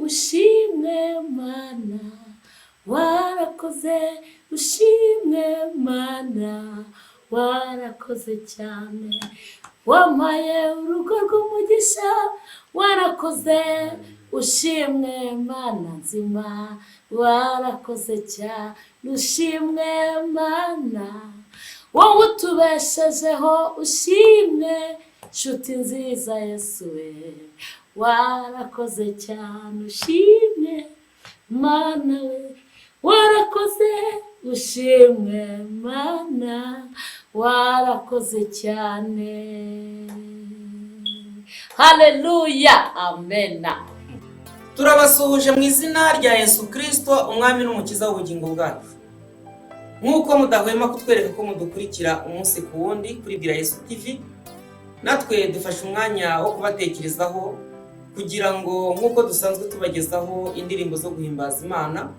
ushimwe mana, warakoze ushimwe mana, warakoze cyane, wampaye urugo rw'umugisha, warakoze ushimwe mana nzima, warakoze cyane ushimwe mana, wowe utubeshejeho ushimwe nshuti nziza Yesu we, warakoze cyane ushimwe mana we, warakoze ushimwe mana, warakoze cyane. Haleluya, amena. Turabasuhuje mu izina rya Yesu Kristo, umwami n'umukiza w'ubugingo bwacu. Nk'uko mudahwema kutwereka ko mudukurikira umunsi ku wundi kuri Bwira Yesu TV, natwe dufashe umwanya wo kubatekerezaho kugira ngo nk'uko dusanzwe tubagezaho indirimbo zo guhimbaza Imana,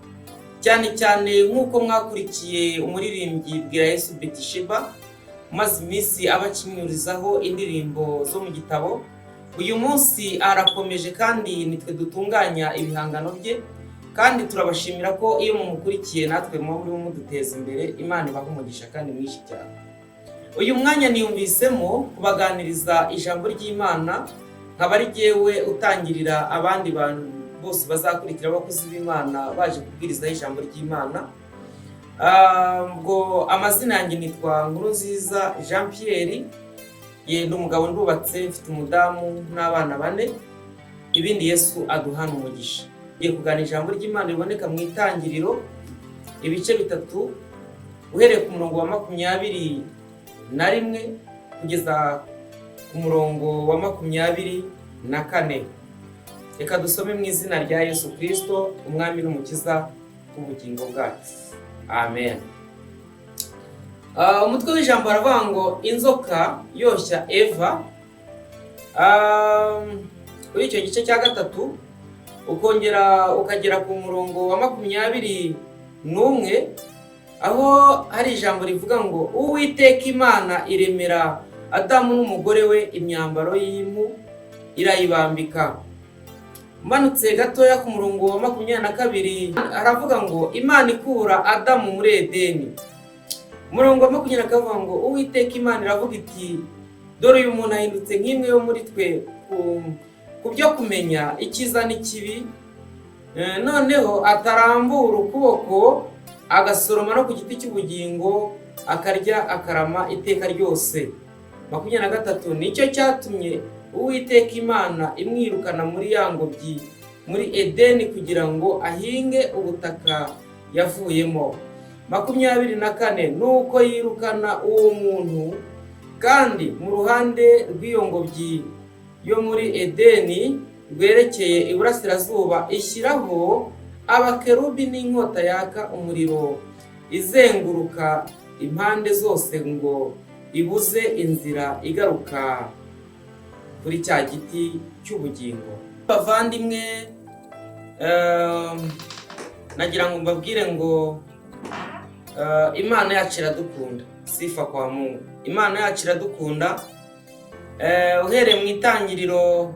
cyane cyane nk'uko mwakurikiye umuririmbyi Bwira Yesu Betisheba maze iminsi abakinyurizaho indirimbo zo mu gitabo. Uyu munsi arakomeje kandi nitwe dutunganya ibihangano bye, kandi turabashimira ko iyo mumukurikiye natwe muri muduteza imbere. Imana ibahe umugisha kandi mwinshi cyane. Uyu mwanya niyumvisemo kubaganiriza ijambo ry'Imana, nkaba ari jyewe utangirira abandi bantu bose bazakurikira abakozi b'Imana baje kubwirizaho ijambo ry'Imana. Ngo amazina yanjye nitwa Nkurunziza Jean Pierre, ye n'umugabo ndubatse, mfite umudamu n'abana 4. Ibindi Yesu aduhana umugisha. Ngiye kuganira ijambo ry'Imana riboneka mu Itangiriro ibice 3 uhereye ku murongo wa 21 kugeza ku murongo wa 24. Reka dusome mu izina rya Yesu Kristo, umwami n'umukiza w'ubugingo bwacu. Amen. Umutwe w'ijambo aravuga ngo inzoka yoshya Eva. Kuri icyo gice cya 3 ukongera ukagera ku murongo wa 21, aho hari ijambo rivuga ngo Uwiteka Imana iremera Adamu n'umugore we imyambaro y'impu irayibambika. Manutse gatoya ku murongo wa 22 aravuga ngo Imana ikura Adamu muri Edeni. Umurongo wa 22 akavuga ngo Uwiteka Imana iravuga iti dore uyu muntu ahindutse nk'imwe yo muri twe ku byo kumenya icyiza n'ikibi, noneho atarambura ukuboko agasoroma no ku giti cy'ubugingo akarya akarama iteka ryose. 23 nicyo cyatumye Uwiteka Imana imwirukana muri ya ngobyi muri Edeni kugira ngo ahinge ubutaka yavuyemo. 24 nuko yirukana uwo muntu kandi mu ruhande rw'iyo ngobyi yo muri Edeni rwerekeye iburasirazuba ishyiraho abakerubi n'inkota yaka umuriro izenguruka impande zose ngo ibuze inzira igaruka kuri cya giti cy'ubugingo. Bavandimwe, nagira ngo mbabwire ngo Imana yacu iradukunda. Sifa kwa Mungu. Imana yacu iradukunda. Uhereye mu Itangiriro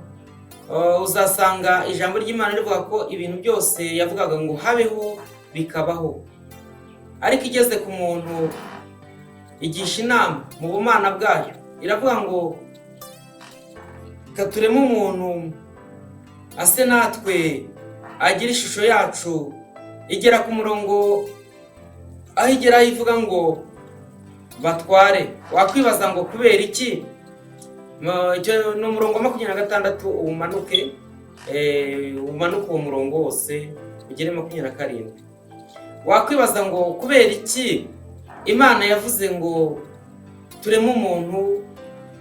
uzasanga ijambo ry'Imana rivuga ko ibintu byose yavugaga ngo habeho bikabaho, ariko igeze ku muntu igisha inama mu bumana bwayo, iravuga ngo katuremo umuntu ase natwe agira ishusho yacu. Igera ku murongo aho igera ivuga ngo batware. Wakwibaza ngo kubera iki? No murongo 26 umanuke uwo murongo wose ugere 27. Wakwibaza ngo kubera iki Imana yavuze ngo tureme umuntu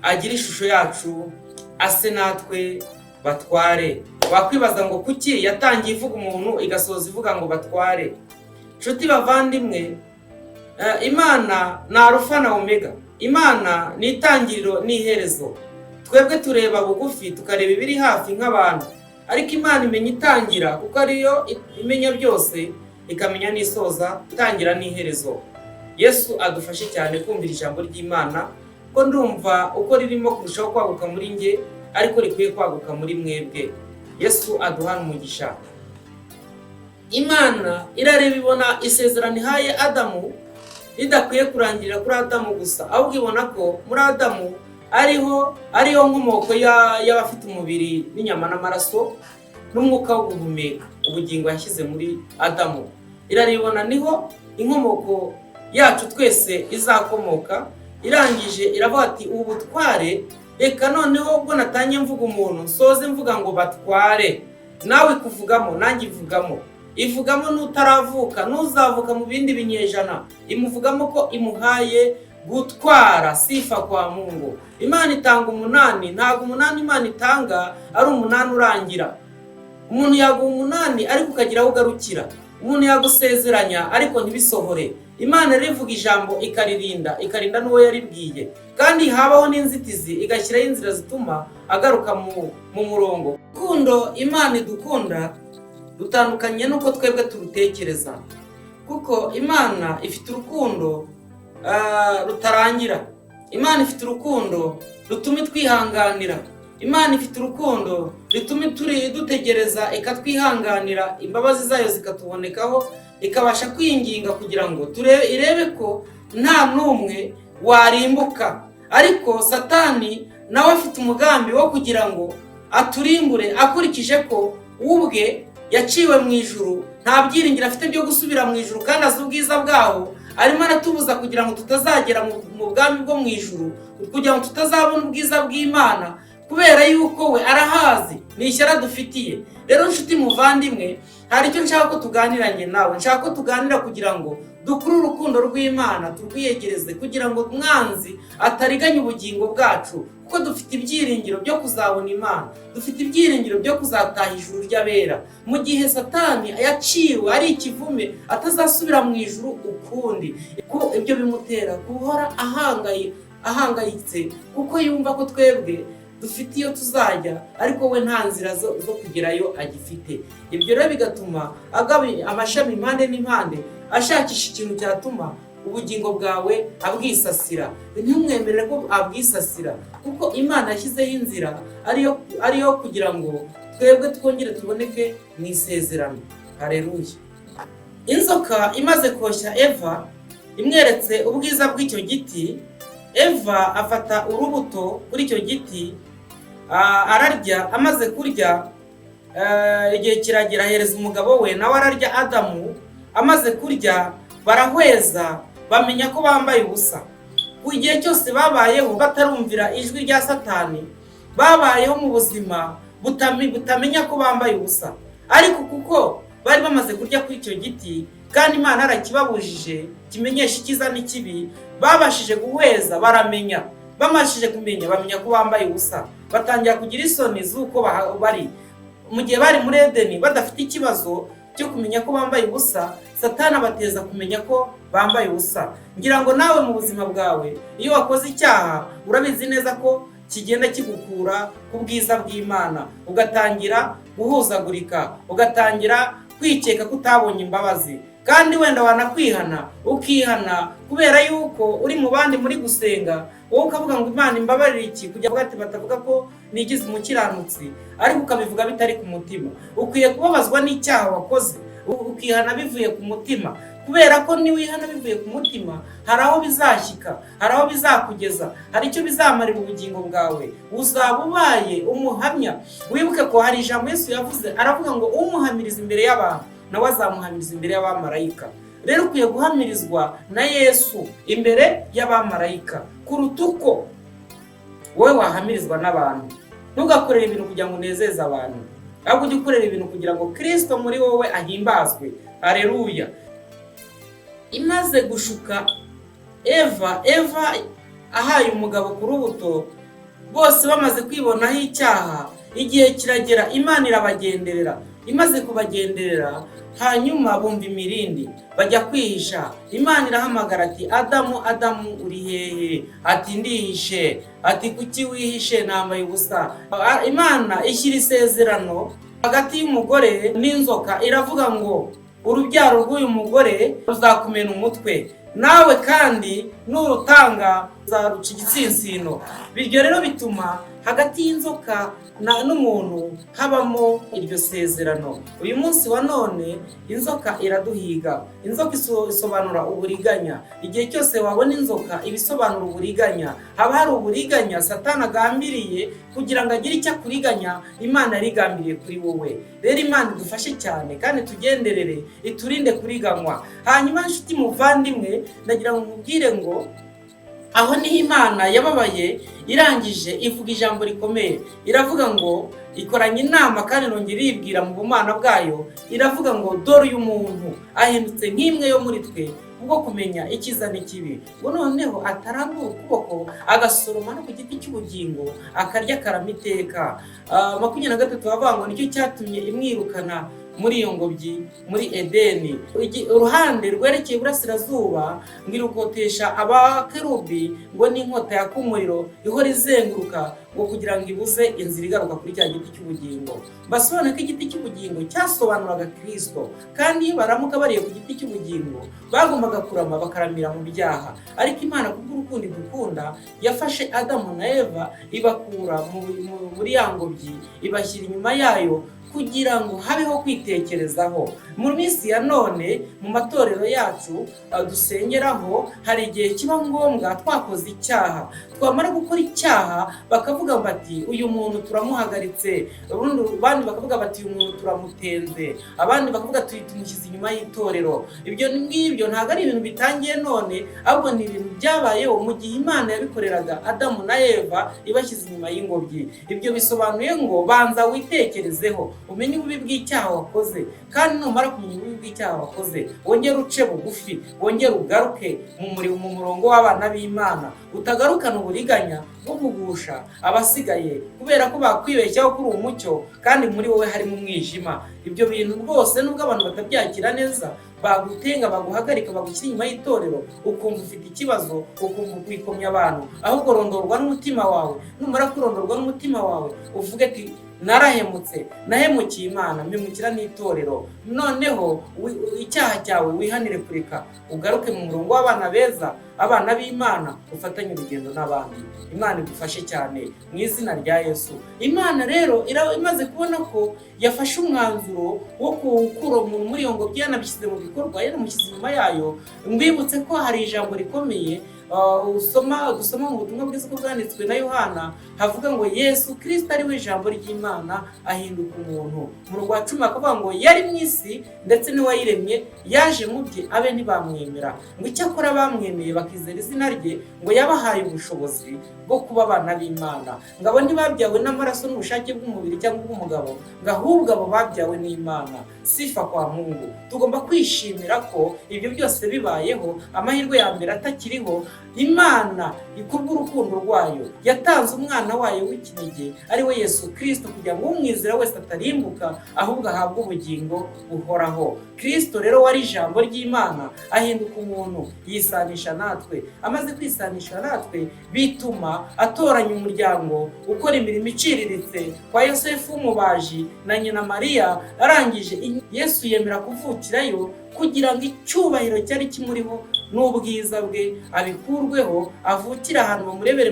agira ishusho yacu ase natwe batware. Wakwibaza ngo kuki yatangiye ivuga umuntu igasoza ivuga ngo batware. Nshuti bavandimwe, Imana ni Alpha na Omega. Imana ni itangiriro n'iherezo. Twebwe tureba bugufi tukareba ibiri hafi nk'abantu, ariko Imana imenya itangira kuko ariyo imenya byose, ikamenya n'isoza, itangira n'iherezo. Yesu adufashe cyane kumvira ijambo ry'Imana, ko ndumva uko ririmo kurushaho kwaguka muri nge ariko rikwiye kwaguka muri mwebwe. Yesu aduhana umugisha. Imana irareba ibona isezerano ihaye Adamu ridakwiye kurangirira kuri Adamu gusa, ahubwo ibona ko muri Adamu ariyo nkomoko y'abafite umubiri n'inyama n'amaraso n'umwuka wo guhumeka, ubugingo yashyize muri Adamu. Iraribona niho inkomoko yacu twese izakomoka. Irangije iravuga ati ubu butware reka noneho ubwo natangiye mvuga umuntu nsoze mvuga ngo batware, nawe kuvugamo nanjye ivugamo n'utaravuka n'uzavuka mu bindi binyejana, imuvugamo ko imuhaye gutwara. Sifa kwa Mungu. Imana itanga umunani, ntabwo umunani Imana itanga ari umunani urangira. Umuntu yaguha umunani ariko ukagira aho ugarukira. Umuntu yagusezeranya ariko ntibisohore. Imana rivuga ijambo ikarinda n'uwo yaribwiye, kandi habaho n'inzitizi igashyiraho inzira zituma agaruka mu murongo. Urukundo Imana idukunda rutandukanye n'uko twebwe turutekereza, kuko Imana ifite urukundo rutarangira. Imana ifite urukundo rutuma twihanganira. Imana ifite urukundo rituma dutegereza ikatwihanganira, imbabazi zayo zikatubonekaho, ikabasha kwinginga kugira ngo irebe ko nta n'umwe warimbuka. Ariko Satani nawe afite umugambi wo kugira ngo aturimbure, akurikije ko ubwe yaciwe mu ijuru, nta byiringiro afite byo gusubira mu ijuru, kandi azi ubwiza bwaho. Arimo aratubuza kugira ngo tutazagera mu bwami bwo mu ijuru, kugira ngo tutazabona ubwiza bw'Imana, kubera yuko we arahazi, ni ishyara dufitiye. Rero nshuti muvandimwe, hari icyo nshaka ko tuganiranye nawe. Nshaka ko tuganira kugira ngo dukure urukundo rw'Imana, turwiyegereze, kugira ngo umwanzi atariganya ubugingo bwacu, kuko dufite ibyiringiro byo kuzabona Imana, dufite ibyiringiro byo kuzataha ijuru ry'abera. Mu gihe Satani yaciwe ari ikivume, atazasubira mu ijuru ukundi. Ibyo bimutera guhora ahangayitse, kuko yumva ko twebwe dufite iyo tuzajya, ariko we nta nzira zo kugerayo agifite. Ibyo rero bigatuma agaba amashami impande n'impande, ashakisha ikintu cyatuma ubugingo bwawe abwisasira. Ntimwemerere ko abwisasira, kuko Imana yashyizeho inzira ariyo kugira ngo twebwe twongere tuboneke mu isezerano. Haleluya. Inzoka imaze koshya Eva, imweretse ubwiza bw'icyo giti, Eva afata urubuto kuri icyo giti, ararya. Amaze kurya, igihe kiragera ahereza umugabo we, nawe ararya. Adamu amaze kurya, barahweza, bamenya ko bambaye ubusa. Ku gihe cyose babayeho batarumvira ijwi rya Satani, babayeho mu buzima butamenya ko bambaye ubusa. Ariko kuko bari bamaze kurya kuri icyo giti, kandi Imana yarakibabujije kimenyesha icyiza n'ikibi, babashije guhweza, baramenya. Bamashije kumenya, bamenya ko bambaye ubusa, batangira kugira isoni z'uko bari. Mu gihe bari muri Edeni badafite ikibazo cyo kumenya ko bambaye ubusa, Satani abateza kumenya ko bambaye ubusa. Ngira ngo nawe mu buzima bwawe, iyo wakoze icyaha, urabizi neza ko kigenda kigukura ku bwiza bw'Imana, ugatangira guhuzagurika, ugatangira kwikeka ko utabonye imbabazi. Kandi wenda wanakwihana, ukihana kubera yuko uri mu bandi muri gusenga, wowe ukavuga ngo Imana imbabarire iki, kugira ngo batavuga ko nigize umukiranutsi, ariko ukabivuga bitari ku mutima. Ukwiye kubabazwa n'icyaha wakoze, ukihana bivuye ku mutima, kubera ko niwihana bivuye ku mutima, hari aho bizashyika, hari aho bizakugeza, hari icyo bizamarira ubugingo bwawe, uzaba ubaye umuhamya. Wibuke ko hari ijambo Yesu yavuze, aravuga ngo umuhamiriza imbere y'abantu, nawe azamuhamiriza imbere y'abamarayika. Rero ukwiye guhamirizwa na Yesu imbere y'abamarayika, kuruta uko wowe wahamirizwa n'abantu. Ntugakorere ibintu kugira ngo unezeze abantu, ahubwo ujye ukorera ibintu kugira ngo Kristo muri wowe ahimbazwe. Haleluya. Imaze gushuka Eva ahaye umugabo ku rubuto, bose bamaze kwibonaho icyaha, igihe kiragera Imana irabagenderera. Imaze kubagenderera, hanyuma bumva imirindi, bajya kwihisha. Imana irahamagara ati, Adamu, Adamu, uri hehe? Ati, ndihishe. Ati, kuki wihishe? Nambaye ubusa. Imana ishyira isezerano hagati y'umugore n'inzoka, iravuga ngo urubyaro rw'uyu mugore ruzakumena umutwe, nawe kandi n'urutanga zaruca igitsinsino. Ibyo rero bituma hagati y'inzoka n'umuntu habamo iryo sezerano. Uyu munsi wa none inzoka iraduhiga. Inzoka isobanura uburiganya. Igihe cyose wabona inzoka ibisobanura uburiganya. Haba hari uburiganya Satani agambiriye kugira ngo agire icyo akuriganya Imana yarigambiriye kuri wowe. Rero Imana idufashe cyane kandi tugenderere, iturinde kuriganywa. Hanyuma nshuti muvandimwe, ndagira ngo mubwire ngo aho niho Imana yababaye irangije ivuga ijambo rikomeye. Iravuga ngo ikoranye inama kandi nongera iribwira mu bumana bwayo, iravuga ngo dore uyu muntu ahindutse nk'imwe yo muri twe ubwo kumenya icyiza n'ikibi, ngo noneho atarambura ukuboko agasoroma no ku giti cy'ubugingo akarya karamiteka. 23 bavuga ngo nicyo cyatumye imwirukana muri iyo ngobyi muri Edeni. Uruhande rwerekeye iburasirazuba ngo irukotesha abakerubi ngo n'inkota yaka umuriro ihora izenguruka ngo kugira ngo ibuze inzira igaruka kuri cya giti cy'ubugingo. Basobanura ko igiti cy'ubugingo cyasobanuraga Kristo, kandi iyo baramuka bariye ku giti cy'ubugingo bagombaga kurama bakaramira mu byaha. Ariko Imana kubw'urukundo idukunda yafashe Adamu na Eva ibakura muri ya ngobyi ibashyira inyuma yayo kugira ngo habeho kwitekerezaho. Mu minsi ya none mu matorero yacu dusengeraho hari igihe kiba ngombwa twakoze icyaha, twamara gukora icyaha bakavuga bati uyu muntu turamuhagaritse, abandi bakavuga bati uyu muntu turamutenze, abandi bakavuga tumushyize inyuma y'itorero. Ibyo ngibyo ntabwo ari ibintu bitangiye none, ahubwo ni ibintu byabayeho mu gihe Imana yabikoreraga Adamu na Eva ibashyize inyuma y'ingobyi. Ibyo bisobanuye ngo banza witekerezeho, umenye ububi bw'icyaha wakoze, kandi numara kumenya ububi bw'icyaha wakoze wongere uce bugufi, wongere ugaruke mu murongo w'abana b'Imana, utagarukana uburiganya bwo kugusha abasigaye kubera ko bakwibeshyaho kuri umucyo kandi muri wowe harimo umwijima. Ibyo bintu rwose nubwo abantu batabyakira neza, bagutenga baguhagarika bagushyira inyuma y'itorero, ukumva ufite ikibazo, ukumva kwikomya abantu. Ahubwo rondorwa n'umutima wawe, numara kurondorwa n'umutima wawe uvuge ati narahemutse, nahemukiye Imana, mpemukira n'itorero. Noneho icyaha cyawe wihanire kureka, ugaruke mu murongo w'abana beza, abana b'Imana, ufatanye urugendo n'abandi. Imana idufashe cyane mu izina rya Yesu. Imana rero imaze kubona ko yafashe umwanzuro wo gukura umuntu muri iyo ngobyi yanabishyize mu bikorwa, yanamushyize inyuma yayo. Mbibutse ko hari ijambo rikomeye dusoma mu butumwa bwiza bwanditswe na Yohana, havuga ngo Yesu Kristo ari we ijambo ry'Imana ahinduka umuntu. Umurongo wa 10 akavuga ngo yari mu isi ndetse niwe wayiremye, yaje mu bye abe ntibamwemera, ngo icyakora bamwemeye bakizera izina rye, ngo yabahaye ubushobozi bwo kuba abana b'Imana. Ngo abo ntibabyawe n'amaraso n'ubushake bw'umubiri cyangwa bw'umugabo, ngo ahubwo abo babyawe n'Imana. Sifa kwa Mungu. Tugomba kwishimira ko ibyo byose bibayeho, amahirwe ya mbere atakiriho, Imana kubw'urukundo rwayo yatanze umwana wayo w'ikinege ari we Yesu Kristo, kugira ngo umwizera wese atarimbuka ahubwo ahabwe ubugingo buhoraho. Kristo rero wari ijambo ry'Imana ahinduka umuntu, yisanisha natwe. Amaze kwisanisha natwe bituma atoranya umuryango ukora imirimo iciriritse kwa Yosefu w'umubaji na nyina Mariya. Arangije Yesu yemera kuvukirayo kugira ngo icyubahiro cyari kimuriho n'ubwiza bwe abikurweho, avukira ahantu bamurebere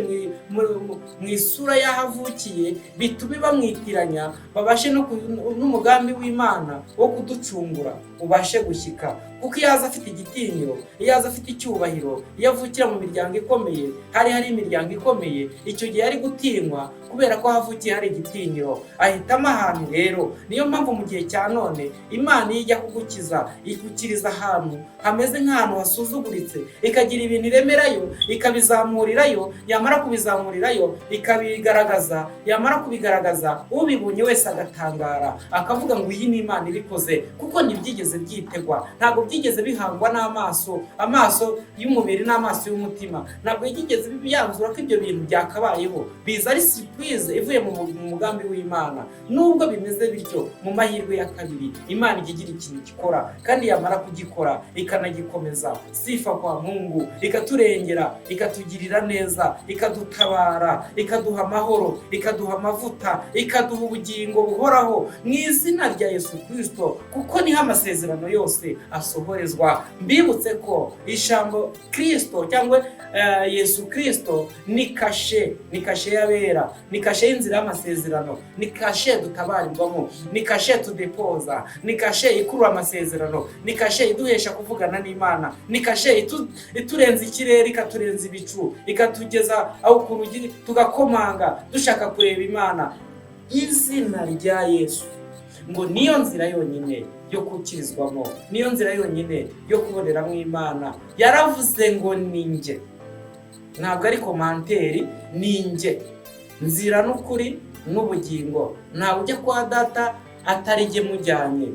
mu isura y'ahavukiye, bitume bamwitiranya, babashe n'umugambi w'Imana wo kuducungura ubashe gushyika. Kuko iyo aza afite igitinyiro, iyo aza afite icyubahiro, iyo avukira mu miryango ikomeye, hari imiryango ikomeye, icyo gihe ari gutinywa kubera ko havukiye hari igitinyiro. Ahitamo ahantu rero. Niyo mpamvu mu gihe cya none Imana iyo ijya kugukiza ikukiriza ahantu hameze nk'ahantu hasuzuguritse, ikagira ibintu iremerayo, ikabizamurirayo, yamara kubizamurirayo ikabigaragaza, yamara kubigaragaza ubibonye wese agatangara, akavuga ngo iyi ni Imana ibikoze, kuko ntibyigeze byitegwa, ntabwo byigeze bihangwa amaso y'umubiri n'amaso y'umutima, ntabwo byigeze byanzura ko ibyo bintu byakabayeho. Biza ari surprise ivuye mu mugambi w'Imana. Nubwo bimeze bityo, mu mahirwe ya kabiri Imana igira ikintu gikora, kandi yamara kugikora ikanagikomeza. Sifa kwa Mungu. Ikaturengera, ikatugirira neza, ikadutabara, ikaduha amahoro, ikaduha amavuta, ikaduha ubugingo buhoraho mu izina rya Yesu Kristo, kuko niho amasezerano yose basohorezwa. Mbibutse ko ijambo Kristo cyangwa Yesu Kristo ni kashe y'abera, ni kashe y'inzira y'amasezerano, ni kashe dutabarirwamo, ni kashe tudepoza, ni kashe ikurura amasezerano, ni kashe iduhesha kuvugana n'Imana, ni kashe iturenza ikirere, ikaturenza ibicu, ikatugeza aho ku rugi tugakomanga dushaka kureba Imana. Izina rya Yesu ngo niyo nzira yonyine yo gukirizwamo, niyo nzira yonyine yo kuboneramo Imana. Yaravuze ngo ninjye, ntabwo ari komanteri, ninjye nzira n'ukuri n'ubugingo, ntawe ujya kwa Data atari jye mujyanye.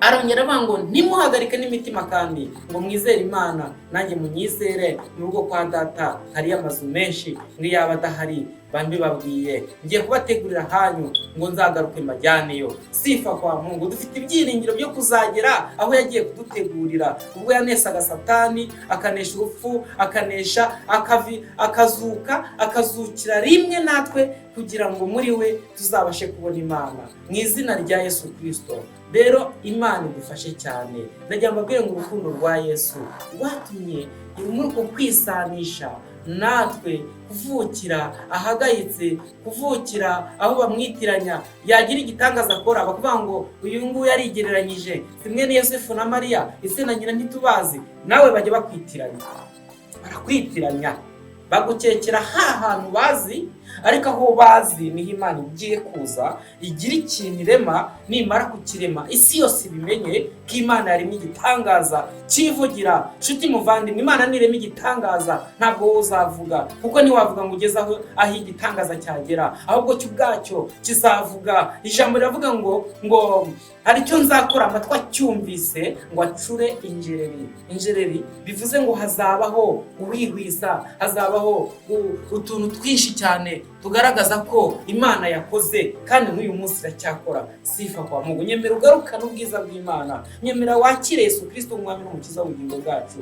Arongera avuga ngo ntimuhagarike n'imitima, kandi ngo mwizere Imana, nanjye munyizere. Mu rugo kwa Data hariyo amazu menshi, ngo yaba adahari babwiye, ngiye kubategurira hanyu ngo nzagaruke mbajyaneyo. Sifa kwa Mungu. Dufite ibyiringiro byo kuzagera aho yagiye kudutegurira, ubwo yanesaga Satani, akanesha urupfu, akanesha akazuka, akazukira rimwe natwe, kugira ngo muri we tuzabashe kubona Imana. Mu izina rya Yesu Kristo rero Imana idufashe cyane. Ndagira mbabwire ngo urukundo rwa Yesu rwatumye muri uko kwisanisha natwe, kuvukira ahagayitse, kuvukira aho bamwitiranya, yagira igitangaza akora bakavuga ngo uyu nguyu yarigereranyije, simwe ni Yosefu na Mariya, ese na nyina ntitubazi. Nawe bajya bakwitiranya, barakwitiranya, bagukekera hantu bazi, ariko aho bazi niho Imana igiye kuza igira ikintu irema. Nimara kukirema isi yose ibimenye ko Imana yaremye igitangaza kivugira. Nshuti muvandimwe, Imana nirema igitangaza ntabwo wowe uzavuga, kuko ntiwavuga ngo ugeze aho igitangaza cyagera, ahubwo cyo ubwacyo kizavuga. Ijambo riravuga ngo hari icyo nzakora amatwi acyumvise ngo acure injereri. Injereri bivuze ngo hazabaho uwihwiza, hazabaho utuntu twinshi cyane tugaragaza ko Imana yakoze, kandi n'uyu munsi iracyakora. Sifa kwa Mungu. Nyemera ugarukane ubwiza bw'Imana, nyemera wakire Yesu Kristo umwami n'umukiza w'ubugingo bwacu,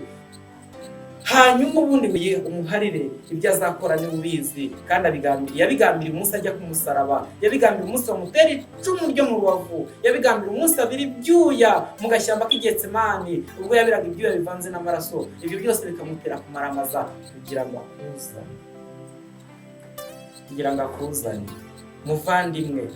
hanyuma ubundi umuharire ibyo azakora ni ubizi. Kandi yabigambiriye umunsi ajya ku musaraba, yabigambiriye umunsi bamutera icumu ryo mu rubavu, yabigambiriye umunsi abira ibyuya mu gashyamba k'Igetsemani, ubwo yabiraga ibyuya bivanze n'amaraso. Ibyo byose bikamutera kumaramaza kugira ngo akuzane. Muvandimwe,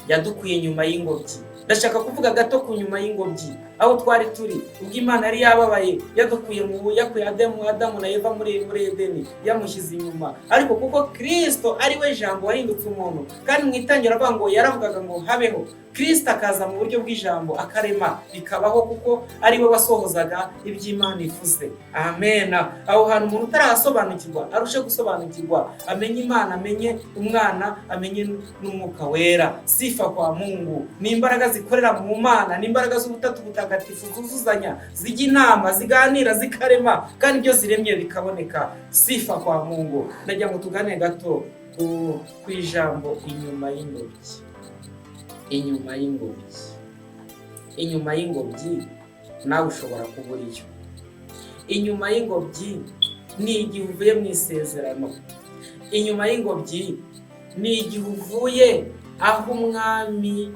yadukuye inyuma y'ingobyi. Ndashaka kuvuga gato ku nyuma y'ingobyi, aho twari turi ubwo Imana yari yababaye, yadukuye yakuye Adamu na Eva muri Edeni, yamushyize inyuma. Ariko kuko Kristo ari we jambo wahindutse umuntu, kandi mu itangira avuga ngo yaravugaga ngo habeho, Kristo akaza mu buryo bw'ijambo akarema bikabaho, kuko ari we wasohozaga iby'Imana ivuze. Amen. Aho hantu umuntu utarasobanukirwa arushe gusobanukirwa, amenye Imana, amenye Umwana, amenye n'Umwuka Wera. Sifa kwa Mungu. Ni imbaraga zikorera mu Mana, ni imbaraga z'ubutatu butagatifu zuzuzanya, zijya inama, ziganira, zikarema, kandi ibyo ziremye bikaboneka. Sifa kwa Mungu. Ndagira ngo tugane gato ku ijambo inyuma y'ingobyi. Inyuma y'ingobyi. Inyuma y'ingobyi nawe ushobora kubura iyo. Inyuma y'ingobyi ni igihe uvuye mu isezerano. Inyuma y'ingobyi ni igihe uvuye aho Umwami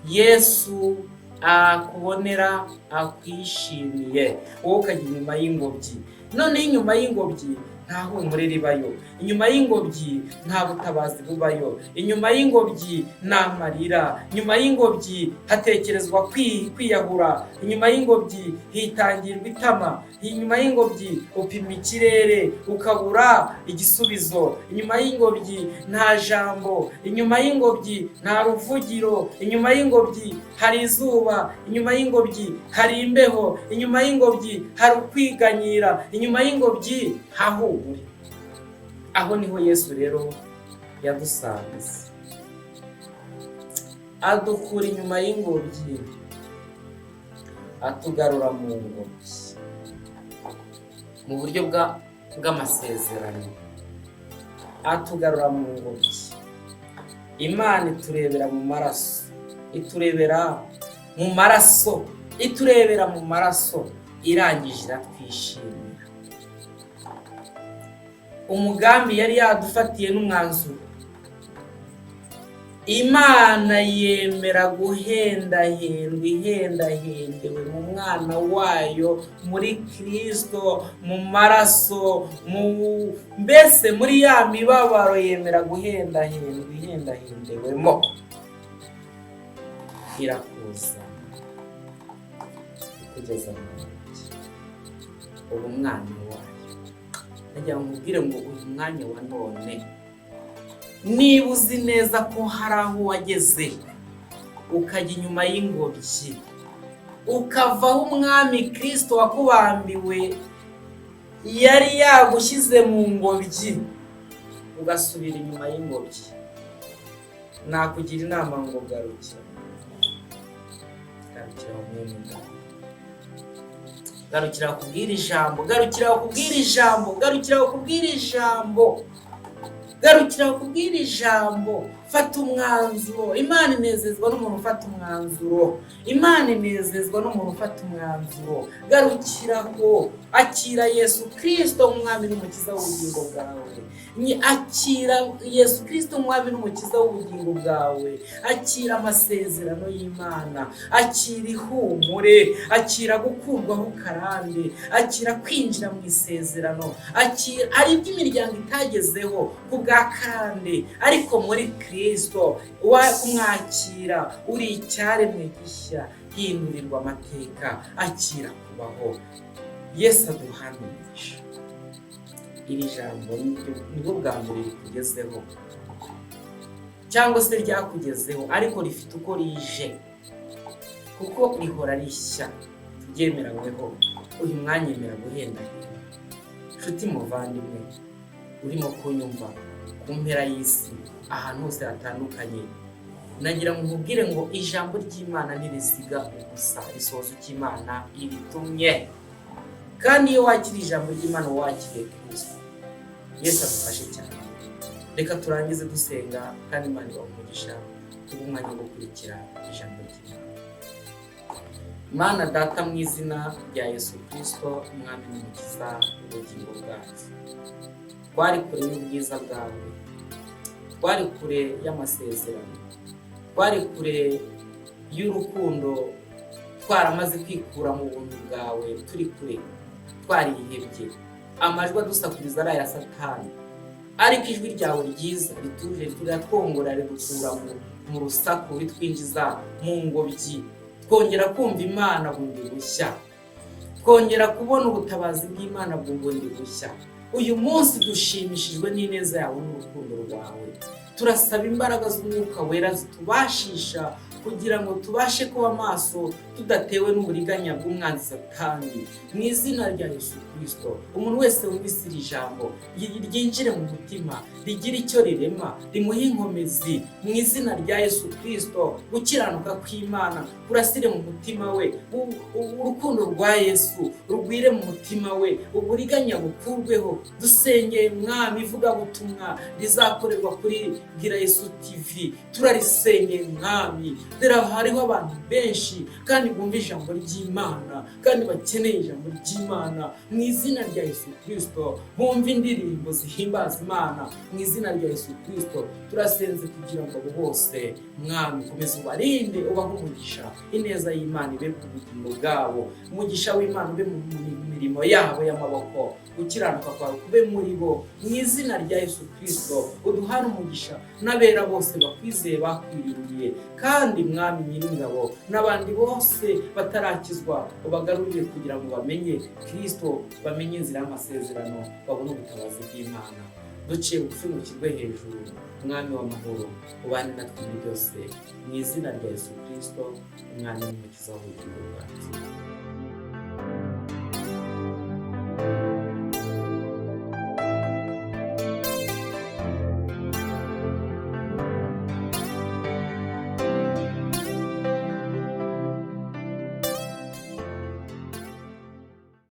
Yesu akubonera, akwishimiye, wowe ukajya inyuma y'ingobyi. None inyuma y'ingobyi nta humure ribayo, inyuma y'ingobyi nta butabazi bubayo, inyuma y'ingobyi ni amarira, inyuma y'ingobyi hatekerezwa kwiyahura, inyuma y'ingobyi hitangirwa itama, inyuma y'ingobyi upima ikirere ukabura igisubizo, inyuma y'ingobyi nta jambo, inyuma y'ingobyi nta ruvugiro, inyuma y'ingobyi hari izuba, inyuma y'ingobyi hari imbeho, inyuma y'ingobyi hari ukwiganyira, inyuma y'ingobyi hahumure. Aho niho Yesu rero yadusanze, adukura inyuma y'ingobyi atugarura mu ngobyi, mu buryo bw'amasezerano, atugarura mu ngobyi. Imana iturebera mu maraso, iturebera mu maraso, irangije iratwishimira. Umugambi yari yadufatiye n'umwanzuro Imana yemera guhendahendwa ihendahendewe mu mwana wayo, muri Kristo, mu maraso, mbese muri ya mibabaro yemera guhendahendwa ihendahendewemo. Irakuza kugeza mu ntoki ubu mwana wayo. Nagira ngo nkubwire ngo uyu mwanya wa none, niba uzi neza ko hari aho wageze ukajya inyuma y'ingobyi, ukavaho umwami Kristo wakubambiwe yari yagushyize mu ngobyi, ugasubira inyuma y'ingobyi, nakugira inama ngo garukira mwene Data. Garukira kubwira ijambo, garukira kubwira ijambo, garukira kubwira ijambo, garukira kubwira ijambo. Fata umwanzuro. Imana inezezwa n'umuntu ufata umwanzuro. Imana inezezwa n'umuntu ufata umwanzuro. Garukiraho. Akira Yesu Kristo umwami n'umukiza w'ubugingo bwawe. Akira Yesu Kristo umwami n'umukiza w'ubugingo bwawe. Akira amasezerano y'Imana. Akira ihumure. Akira gukurwaho karande. Akira kwinjira mu isezerano. Akira ari iby'imiryango itagezeho ku bwa karande, ariko muri Kristo kumwakira uri icyaremwe gishya, hindurirwa amateka. Akira kubaho. Yesu aduhanisha. Iri jambo nibwo bwa mbere rikugezeho, cyangwa se ryakugezeho, ariko rifite uko rije, kuko rihora rishya. Tubyemeranyweho. Uyu mwanya yemera guhendahenda. Nshuti muvandimwe urimo kunyumva ku mpera y'isi, ahantu hose hatandukanye, nagira ngo nkubwire ngo ijambo ry'Imana ntirisiga ubusa, risohoza icyo Imana iritumye. Kandi iyo wakira ijambo ry'Imana wakiriye Kristo. Yesu adufashe cyane. Reka turangize dusenga, kandi Imana ibahe umugisha umwanya wo gukurikira ijambo ry'Imana. Mana Data, mu izina rya Yesu Kristo umwami n'umukiza w'ubugingo bwacu, twari kure y'ubwiza bwawe, twari kure y'amasezerano, twari kure y'urukundo, twaramaze kwikura mu buntu bwawe, turi kure, twarihebye. Amajwi adusakuriza ari aya Satani, ariko ijwi ryawe ryiza rituje riratwongora, ridukura mu rusaku, ritwinjiza mu ngobyi, twongera kumva Imana bundi bushya, twongera kubona ubutabazi bw'Imana bundi bushya. Uyu munsi dushimishijwe n'ineza yawe n'urukundo rwawe. Turasaba imbaraga z'Umwuka Wera zitubashisha kugira ngo tubashe kuba maso, tudatewe n'uburiganya bw'umwanzi Satani. Mu izina rya Yesu Kristo, umuntu wese wumvise iri jambo ryinjire mu mutima, rigira icyo rirema, rimuhe inkomezi. Mu izina rya Yesu Kristo, gukiranuka kw'Imana kurasire mu mutima we, urukundo rwa Yesu rugwire mu mutima we, uburiganya bukurweho. Dusengeye Mwami ivugabutumwa rizakorerwa kuri Bwira Yesu TV, turarisengeye Mwami. Hariho abantu benshi kandi bumva ijambo ry'Imana, kandi bakeneye ijambo ry'Imana. Mu izina rya Yesu Kristo, bumva indirimbo zihimbaza Imana. Mu izina rya Yesu Kristo, turasenze kugira ngo abo bose Mwami komeza ubarinde, ubahe umugisha. Ineza y'Imana ibe ku bugingo bwabo, umugisha w'Imana ube mu mirimo yabo y'amaboko, gukiranuka kwawe kube muri bo. Mu izina rya Yesu Kristo, uduhane umugisha n'abera bose bakwizeye bakwiririye. Kandi Mwami Nyiringabo, n'abandi bose batarakizwa ubagarurire kugira ngo bamenye Kristo, bamenye inzira y'amasezerano, babone ubutabazi bw'Imana. Duciye bugufi mu kirwe hejuru, Mwami w'amahoro, ubane natwe muri byose. Mu izina rya Yesu Kristo umwami n'umukiza w'ubugingo bwacu.